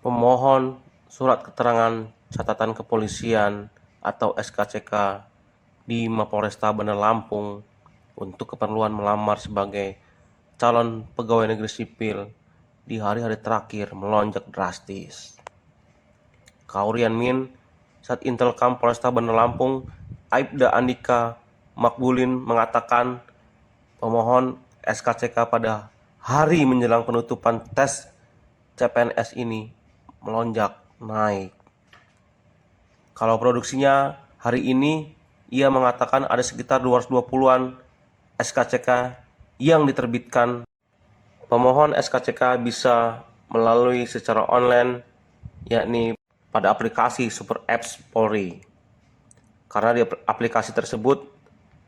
Pemohon surat keterangan catatan kepolisian atau SKCK di Mapolresta Bandar Lampung untuk keperluan melamar sebagai calon pegawai negeri sipil di hari-hari terakhir melonjak drastis. Kaurian Min, Sat Intelkam Polresta Bandar Lampung, Aibda Andika Makbulin mengatakan pemohon SKCK pada hari menjelang penutupan tes CPNS ini melonjak naik. Kalau produksinya hari ini, ia mengatakan ada sekitar 220-an SKCK yang diterbitkan. Pemohon SKCK bisa melalui secara online, yakni pada aplikasi Super Apps Polri. Karena di aplikasi tersebut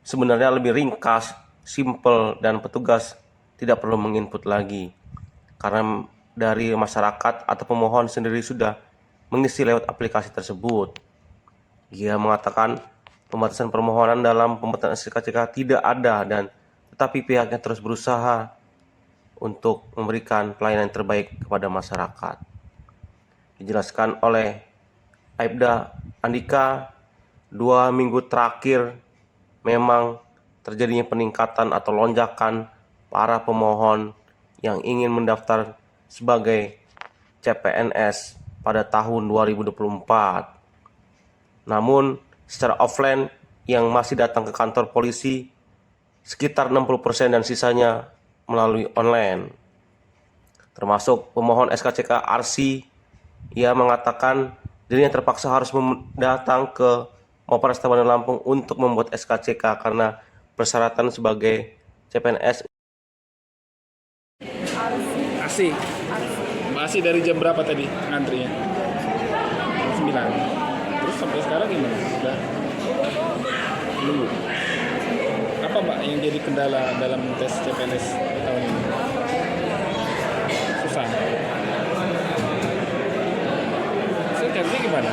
sebenarnya lebih ringkas, simple, dan petugas tidak perlu menginput lagi. Karena dari masyarakat atau pemohon sendiri sudah mengisi lewat aplikasi tersebut. Ia mengatakan pembatasan permohonan dalam pembatasan SKCK tidak ada dan tetapi pihaknya terus berusaha untuk memberikan pelayanan terbaik kepada masyarakat. Dijelaskan oleh Aibda Andika, 2 minggu terakhir memang terjadinya peningkatan atau lonjakan para pemohon yang ingin mendaftar sebagai CPNS pada tahun 2024. Namun secara offline yang masih datang ke kantor polisi sekitar 60% dan sisanya melalui online. Termasuk pemohon SKCK Arsi, ia mengatakan dirinya terpaksa harus datang ke Mapolresta Bandar Lampung untuk membuat SKCK karena persyaratan sebagai CPNS. Asik. Masih dari jam berapa tadi ngantrinya? 9. Terus sampai sekarang gimana? Sudah belum. Apa Mbak yang jadi kendala dalam tes CPNS tahun ini? Susah. Saya carinya gimana?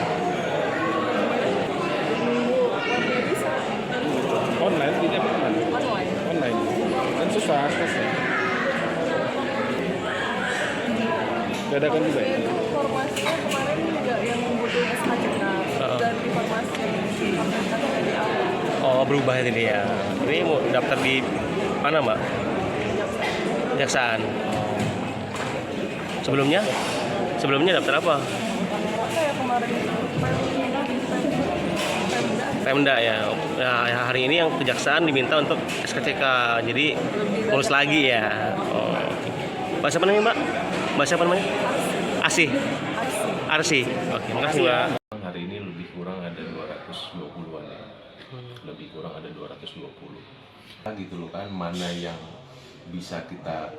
Online, tidak online. Online. Dan susah tesnya. Dadakan juga ya? Informasinya kemarin juga yang butuh SKCK dan informasi dari awal. Oh, berubah ini ya. Ini mau daftar di mana, Mbak? Kejaksaan. Sebelumnya? Sebelumnya daftar apa? Apa ya kemarin? Pemda ya. Nah, hari ini yang kejaksaan diminta untuk SKCK. Jadi lulus lagi ya. Oh. Mbak siapa namanya, Mbak? Mbak siapa namanya? Asih. Arsi. Oke, makasih, Mbak. Hari ini lebih kurang ada 220-an ya. Lebih kurang ada 220. Gitu loh kan, mana yang bisa kita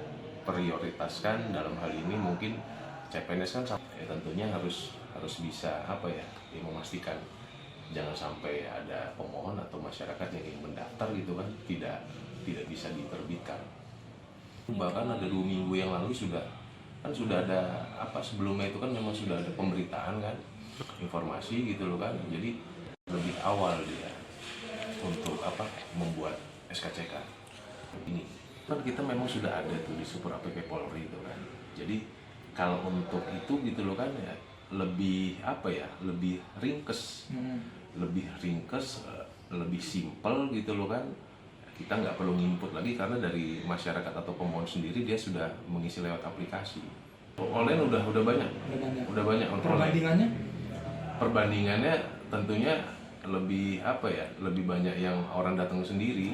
prioritaskan dalam hal ini mungkin CPNS kan ya tentunya harus bisa memastikan jangan sampai ada pemohon atau masyarakat yang ingin mendaftar gitu kan tidak bisa diterbitkan. Bahkan ada 2 minggu yang lalu sudah ada sebelumnya itu kan memang sudah ada pemberitaan kan, informasi gitu loh kan, jadi lebih awal dia untuk membuat SKCK ini kan kita memang sudah ada tuh di Super App Polri itu kan, jadi kalau untuk itu gitu loh kan ya lebih lebih ringkes, lebih simpel gitu loh kan. Kita nggak perlu nginput lagi karena dari masyarakat atau pemohon sendiri dia sudah mengisi lewat aplikasi. Online udah banyak untuk perbandingannya tentunya lebih lebih banyak yang orang datang sendiri